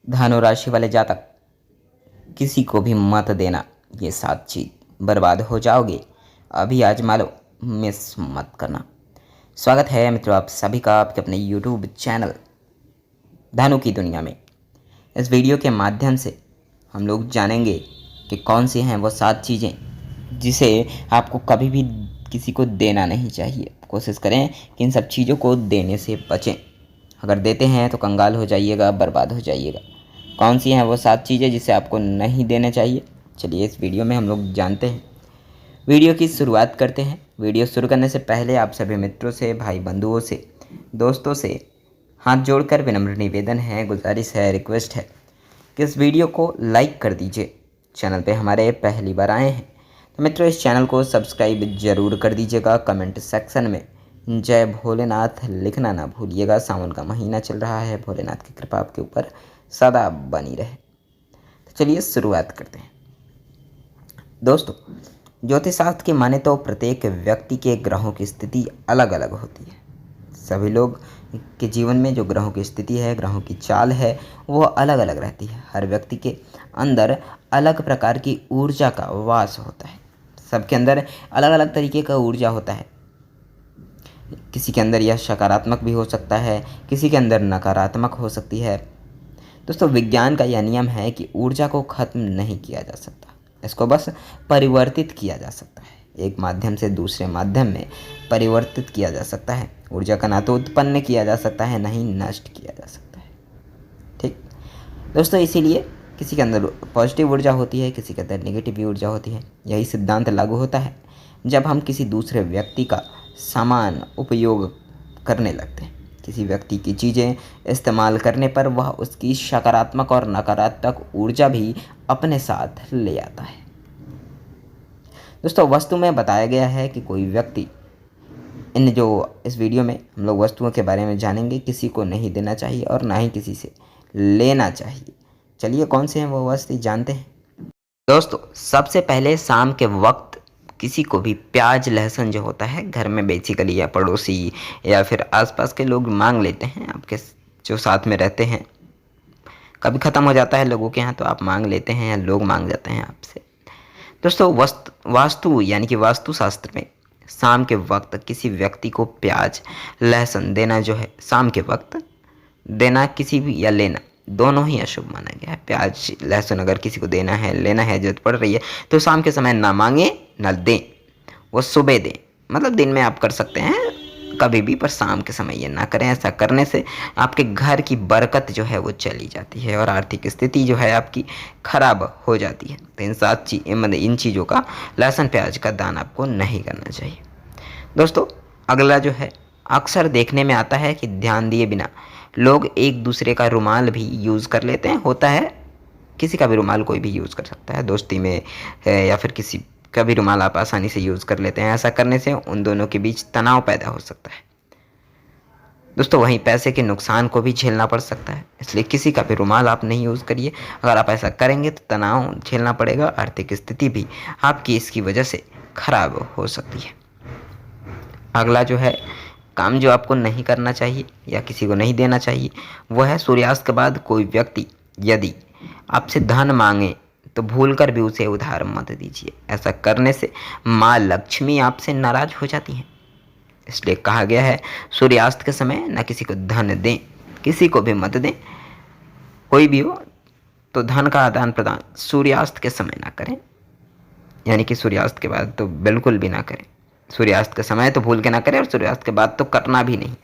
धनु राशि वाले जातक, किसी को भी मत देना, ये 7 चीज बर्बाद हो जाओगे। अभी आजमा लो, मिस मत करना। स्वागत है मित्रों आप सभी का आपके अपने YouTube चैनल धनु की दुनिया में। इस वीडियो के माध्यम से हम लोग जानेंगे कि कौन सी हैं वो 7 चीज़ें जिसे आपको कभी भी किसी को देना नहीं चाहिए। कोशिश करें कि इन सब चीज़ों को देने से बचें। अगर देते हैं तो कंगाल हो जाइएगा, बर्बाद हो जाइएगा। कौन सी हैं वो 7 चीज़ें जिसे आपको नहीं देना चाहिए, चलिए इस वीडियो में हम लोग जानते हैं। वीडियो की शुरुआत करते हैं। वीडियो शुरू करने से पहले आप सभी मित्रों से, भाई बंधुओं से, दोस्तों से हाथ जोड़कर विनम्र निवेदन है, गुजारिश है, रिक्वेस्ट है कि इस वीडियो को लाइक कर दीजिए। चैनल पे हमारे पहली बार आए हैं तो मित्रों इस चैनल को सब्सक्राइब जरूर कर दीजिएगा। कमेंट सेक्शन में जय भोलेनाथ लिखना ना भूलिएगा। सावन का महीना चल रहा है, भोलेनाथ की कृपा आपके ऊपर सदा बनी रहे। तो चलिए शुरुआत करते हैं। दोस्तों, ज्योतिष शास्त्र की माने तो प्रत्येक व्यक्ति के ग्रहों की स्थिति अलग अलग होती है। सभी लोग के जीवन में जो ग्रहों की स्थिति है, ग्रहों की चाल है, वो अलग अलग रहती है। हर व्यक्ति के अंदर अलग प्रकार की ऊर्जा का वास होता है। सबके अंदर अलग अलग तरीके का ऊर्जा होता है। किसी के अंदर यह सकारात्मक भी हो सकता है, किसी के अंदर नकारात्मक हो सकती है। दोस्तों, विज्ञान का यह नियम है कि ऊर्जा को खत्म नहीं किया जा सकता, इसको बस परिवर्तित किया जा सकता है। एक माध्यम से दूसरे माध्यम में परिवर्तित किया जा सकता है। ऊर्जा का ना तो उत्पन्न किया जा सकता है, ना ही नष्ट किया जा सकता है। ठीक दोस्तों, इसीलिए किसी के अंदर पॉजिटिव ऊर्जा होती है, किसी के अंदर नेगेटिव ऊर्जा होती है। यही सिद्धांत लागू होता है जब हम किसी दूसरे व्यक्ति का सामान उपयोग करने लगते हैं। किसी व्यक्ति की चीज़ें इस्तेमाल करने पर वह उसकी सकारात्मक और नकारात्मक ऊर्जा भी अपने साथ ले आता है। दोस्तों, वस्तु में बताया गया है कि कोई व्यक्ति इस वीडियो में हम लोग वस्तुओं के बारे में जानेंगे। किसी को नहीं देना चाहिए और ना ही किसी से लेना चाहिए। चलिए कौन से हैं वो वस्तु जानते हैं। दोस्तों, सबसे पहले शाम के वक्त किसी को भी प्याज लहसुन जो होता है घर में बेसिकली या पड़ोसी या फिर आसपास के लोग मांग लेते हैं। आपके जो साथ में रहते हैं, कभी ख़त्म हो जाता है लोगों के यहाँ तो आप मांग लेते हैं या लोग मांग जाते हैं आपसे। दोस्तों, वास्तु यानी कि वास्तुशास्त्र में शाम के वक्त किसी व्यक्ति को प्याज लहसुन देना जो है, शाम के वक्त देना किसी भी या लेना दोनों ही अशुभ माना गया है। प्याज लहसुन अगर किसी को देना है, लेना है, जरूरत पड़ रही है तो शाम के समय ना मांगे ना दें, वो सुबह दें। मतलब दिन में आप कर सकते हैं कभी भी, पर शाम के समय ये ना करें। ऐसा करने से आपके घर की बरकत जो है वो चली जाती है और आर्थिक स्थिति जो है आपकी खराब हो जाती है। तो इन चीज़ों का, लहसुन प्याज का दान आपको नहीं करना चाहिए। दोस्तों, अगला जो है अक्सर देखने में आता है कि ध्यान दिए बिना लोग एक दूसरे का रुमाल भी यूज़ कर लेते हैं। होता है, किसी का भी रुमाल कोई भी यूज़ कर सकता है, दोस्ती में या फिर किसी का भी रुमाल आप आसानी से यूज़ कर लेते हैं। ऐसा करने से उन दोनों के बीच तनाव पैदा हो सकता है। दोस्तों, वहीं पैसे के नुकसान को भी झेलना पड़ सकता है, इसलिए किसी का भी रुमाल आप नहीं यूज़ करिए। अगर आप ऐसा करेंगे तो तनाव झेलना पड़ेगा, आर्थिक स्थिति भी आपकी इसकी वजह से खराब हो सकती है। अगला जो है काम जो आपको नहीं करना चाहिए या किसी को नहीं देना चाहिए, वह है सूर्यास्त के बाद कोई व्यक्ति यदि आपसे धन मांगे तो भूलकर भी उसे उधार मत दीजिए। ऐसा करने से माँ लक्ष्मी आपसे नाराज हो जाती हैं। इसलिए कहा गया है सूर्यास्त के समय न किसी को धन दें, किसी को भी मत दें। कोई भी हो तो धन का आदान प्रदान सूर्यास्त के समय ना करें, यानी कि सूर्यास्त के बाद तो बिल्कुल भी ना करें। सूर्यास्त के समय तो भूल के ना करें और सूर्यास्त के बाद तो करना भी नहीं।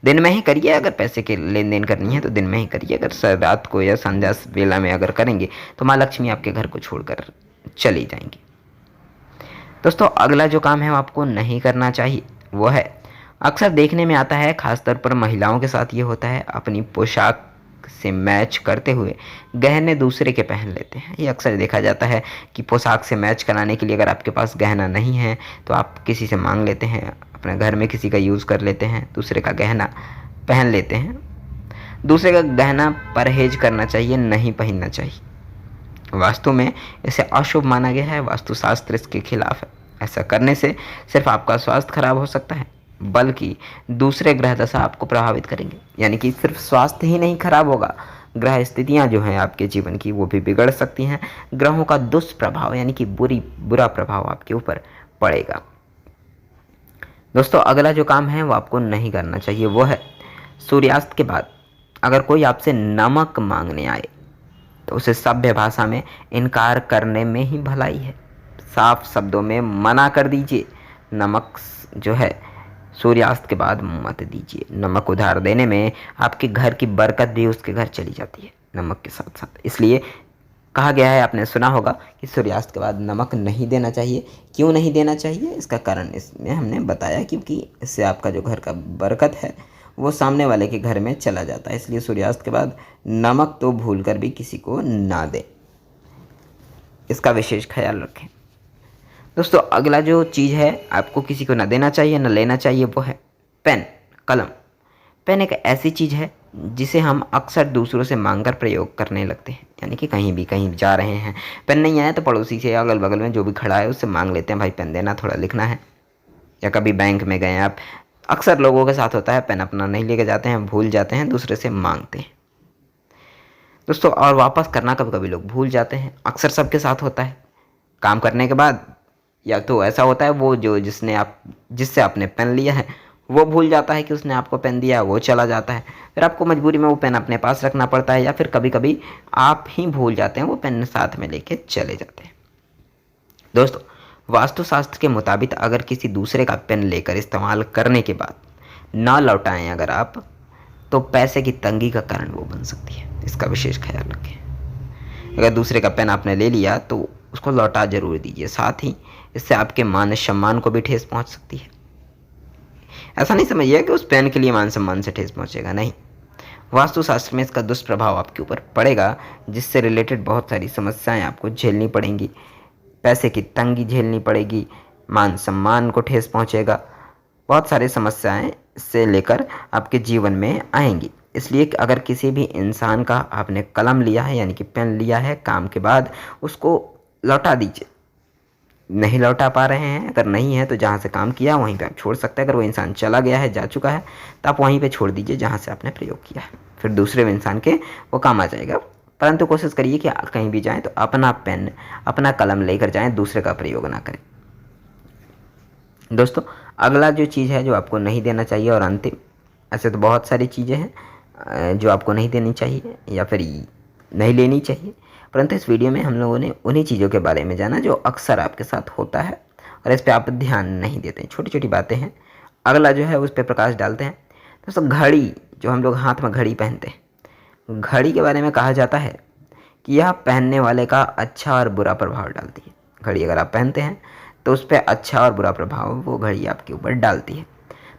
दिन में ही करिए, अगर पैसे के लेन देन करनी है तो दिन में ही करिए। अगर रात को या संध्या वेला में अगर करेंगे तो माँ लक्ष्मी आपके घर को छोड़कर चली जाएंगी। दोस्तों, अगला जो काम है वो आपको नहीं करना चाहिए, वो है अक्सर देखने में आता है, खासतौर पर महिलाओं के साथ ये होता है, अपनी पोशाक से मैच करते हुए गहने दूसरे के पहन लेते हैं। ये अक्सर देखा जाता है कि पोशाक से मैच कराने के लिए अगर आपके पास गहना नहीं है तो आप किसी से मांग लेते हैं, अपने घर में किसी का यूज़ कर लेते हैं, दूसरे का गहना पहन लेते हैं। दूसरे का गहना परहेज करना चाहिए, नहीं पहनना चाहिए। वास्तु में इसे अशुभ माना गया है, वास्तुशास्त्र इसके खिलाफ है। ऐसा करने से सिर्फ आपका स्वास्थ्य खराब हो सकता है, बल्कि दूसरे ग्रह दशा आपको प्रभावित करेंगे। यानी कि सिर्फ स्वास्थ्य ही नहीं खराब होगा, ग्रह स्थितियाँ जो हैं आपके जीवन की वो भी बिगड़ सकती हैं। ग्रहों का दुष्प्रभाव यानी कि बुरा प्रभाव आपके ऊपर पड़ेगा। दोस्तों अगला जो काम है वो आपको नहीं करना चाहिए, वो है सूर्यास्त के बाद अगर कोई आपसे नमक मांगने आए तो उसे सभ्य भाषा में इनकार करने में ही भलाई है। साफ शब्दों में मना कर दीजिए। नमक जो है सूर्यास्त के बाद मत दीजिए। नमक उधार देने में आपके घर की बरकत भी उसके घर चली जाती है नमक के साथ साथ। इसलिए कहा गया है, आपने सुना होगा कि सूर्यास्त के बाद नमक नहीं देना चाहिए। क्यों नहीं देना चाहिए, इसका कारण इसमें हमने बताया, क्योंकि इससे आपका जो घर का बरकत है वो सामने वाले के घर में चला जाता है। इसलिए सूर्यास्त के बाद नमक तो भूल कर भी किसी को ना दें, इसका विशेष ख्याल रखें। दोस्तों अगला जो चीज़ है आपको किसी को ना देना चाहिए ना लेना चाहिए, वो है पेन, कलम। पेन एक ऐसी चीज़ है जिसे हम अक्सर दूसरों से मांगकर प्रयोग करने लगते हैं। यानी कि कहीं जा रहे हैं, पेन नहीं आया तो पड़ोसी से, अगल बगल में जो भी खड़ा है उससे मांग लेते हैं, भाई पेन देना, थोड़ा लिखना है। या कभी बैंक में गए आप, अक्सर लोगों के साथ होता है, पेन अपना नहीं लेके जाते हैं, भूल जाते हैं, दूसरे से मांगते हैं दोस्तों। और वापस करना कभी कभी लोग भूल जाते हैं, अक्सर सबके साथ होता है। काम करने के बाद या तो ऐसा होता है वो जिससे आपने पेन लिया है वो भूल जाता है कि उसने आपको पेन दिया, वो चला जाता है। फिर आपको मजबूरी में वो पेन अपने पास रखना पड़ता है, या फिर कभी कभी आप ही भूल जाते हैं, वो पेन साथ में लेके चले जाते हैं। दोस्तों वास्तुशास्त्र के मुताबिक अगर किसी दूसरे का पेन लेकर इस्तेमाल करने के बाद ना लौटाएं अगर आप, तो पैसे की तंगी का कारण वो बन सकती है, इसका विशेष ख्याल रखें। अगर दूसरे का पेन आपने ले लिया तो उसको लौटा जरूर दीजिए, साथ ही इससे आपके मान सम्मान को भी ठेस पहुंच सकती है। ऐसा नहीं समझिए कि उस पेन के लिए मान सम्मान से ठेस पहुंचेगा, नहीं। वास्तुशास्त्र में इसका दुष्प्रभाव आपके ऊपर पड़ेगा, जिससे रिलेटेड बहुत सारी समस्याएं आपको झेलनी पड़ेंगी। पैसे की तंगी झेलनी पड़ेगी, मान सम्मान को ठेस पहुंचेगा, बहुत सारी समस्याएं से लेकर आपके जीवन में आएंगी। इसलिए अगर किसी भी इंसान का आपने कलम लिया है यानी कि पेन लिया है, काम के बाद उसको लौटा दीजिए। नहीं लौटा पा रहे हैं, अगर नहीं है तो जहाँ से काम किया वहीं पे आप छोड़ सकते हैं। अगर वो इंसान चला गया है, जा चुका है, तो आप वहीं पे छोड़ दीजिए जहाँ से आपने प्रयोग किया है, फिर दूसरे इंसान के वो काम आ जाएगा। परंतु कोशिश करिए कि कहीं भी जाएं तो अपना पेन अपना कलम लेकर जाएं, दूसरे का प्रयोग ना करें। दोस्तों अगला जो चीज़ है जो आपको नहीं देना चाहिए, और अंतिम, ऐसे तो बहुत सारी चीज़ें हैं जो आपको नहीं देनी चाहिए या फिर नहीं लेनी चाहिए, परंतु इस वीडियो में हम लोगों ने उन्हीं चीज़ों के बारे में जाना जो अक्सर आपके साथ होता है और इस पर आप ध्यान नहीं देते, छोटी छोटी बातें हैं। अगला जो है उस पर प्रकाश डालते हैं। दोस्तों घड़ी, जो हम लोग हाथ में घड़ी पहनते हैं, घड़ी के बारे में कहा जाता है कि यह पहनने वाले का अच्छा और बुरा प्रभाव डालती है। घड़ी अगर आप पहनते हैं तो उस पर अच्छा और बुरा प्रभाव वो घड़ी आपके ऊपर डालती है।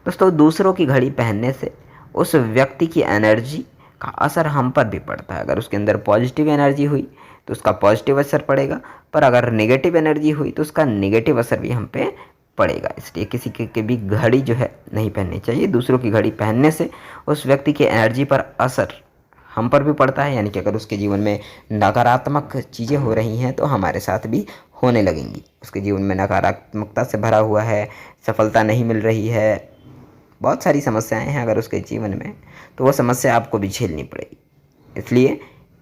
दोस्तों दूसरों की घड़ी पहनने से उस व्यक्ति की एनर्जी का असर हम पर भी पड़ता है। अगर उसके अंदर पॉजिटिव एनर्जी हुई तो उसका पॉजिटिव असर पड़ेगा, पर अगर नेगेटिव एनर्जी हुई तो उसका नेगेटिव असर भी हम पे पड़ेगा। इसलिए किसी की भी घड़ी जो है नहीं पहननी चाहिए। दूसरों की घड़ी पहनने से उस व्यक्ति की एनर्जी पर असर हम पर भी पड़ता है, यानी कि अगर उसके जीवन में नकारात्मक चीज़ें हो रही हैं तो हमारे साथ भी होने लगेंगी। उसके जीवन में नकारात्मकता से भरा हुआ है, सफलता नहीं मिल रही है, बहुत सारी समस्याएं हैं अगर उसके जीवन में, तो वो समस्या आपको भी झेलनी पड़ेगी। इसलिए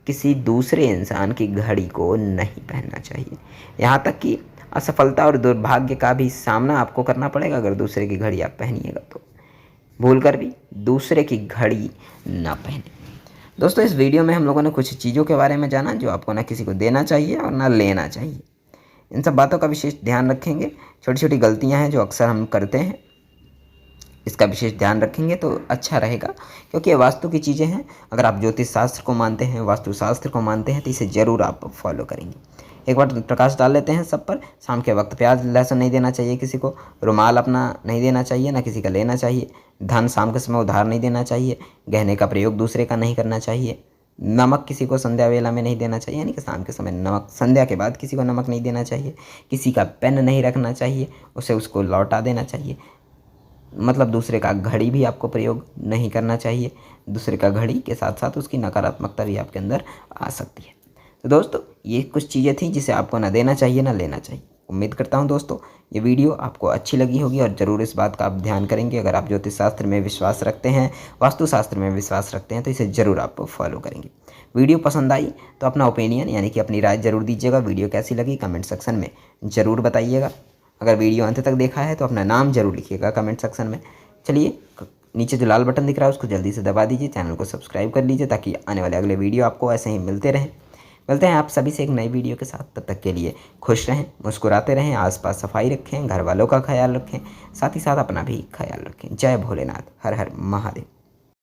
किसी दूसरे इंसान की घड़ी को नहीं पहनना चाहिए। यहाँ तक कि असफलता और दुर्भाग्य का भी सामना आपको करना पड़ेगा अगर दूसरे की घड़ी आप पहनिएगा तो। भूल कर भी दूसरे की घड़ी ना पहने। दोस्तों इस वीडियो में हम लोगों ने कुछ चीज़ों के बारे में जाना जो आपको ना किसी को देना चाहिए और ना लेना चाहिए। इन सब बातों का विशेष ध्यान रखेंगे। छोटी छोटी गलतियाँ हैं जो अक्सर हम करते हैं, इसका विशेष ध्यान रखेंगे तो अच्छा रहेगा, क्योंकि ये वास्तु की चीज़ें हैं। अगर आप ज्योतिष शास्त्र को मानते हैं, वास्तुशास्त्र को मानते हैं, तो इसे ज़रूर आप फॉलो करेंगे। एक बार प्रकाश डाल लेते हैं सब पर। शाम के वक्त प्याज लहसुन नहीं देना चाहिए किसी को, रुमाल अपना नहीं देना चाहिए, ना किसी का लेना चाहिए। धन शाम के समय उधार नहीं देना चाहिए। गहने का प्रयोग दूसरे का नहीं करना चाहिए। नमक किसी को संध्या वेला में नहीं देना चाहिए, यानी कि शाम के समय नमक, संध्या के बाद किसी को नमक नहीं देना चाहिए। किसी का पेन नहीं रखना चाहिए, उसे उसको लौटा देना चाहिए। मतलब दूसरे का घड़ी भी आपको प्रयोग नहीं करना चाहिए। दूसरे का घड़ी के साथ साथ उसकी नकारात्मकता भी आपके अंदर आ सकती है। तो दोस्तों ये कुछ चीज़ें थी जिसे आपको ना देना चाहिए ना लेना चाहिए। उम्मीद करता हूँ दोस्तों ये वीडियो आपको अच्छी लगी होगी और ज़रूर इस बात का आप ध्यान करेंगे। अगर आप ज्योतिष शास्त्र में विश्वास रखते हैं, वास्तुशास्त्र में विश्वास रखते हैं, तो इसे ज़रूर आप फॉलो करेंगे। वीडियो पसंद आई तो अपना ओपिनियन यानी कि अपनी राय ज़रूर दीजिएगा। वीडियो कैसी लगी कमेंट सेक्शन में ज़रूर बताइएगा। अगर वीडियो अंत तक देखा है तो अपना नाम ज़रूर लिखिएगा कमेंट सेक्शन में। चलिए, नीचे जो लाल बटन दिख रहा है उसको जल्दी से दबा दीजिए, चैनल को सब्सक्राइब कर लीजिए ताकि आने वाले अगले वीडियो आपको ऐसे ही मिलते रहें। मिलते हैं आप सभी से एक नई वीडियो के साथ। तब तक के लिए खुश रहें, मुस्कुराते रहें, आसपास सफाई रखें, घर वालों का ख्याल रखें, साथ ही साथ अपना भी ख्याल रखें। जय भोलेनाथ, हर हर महादेव।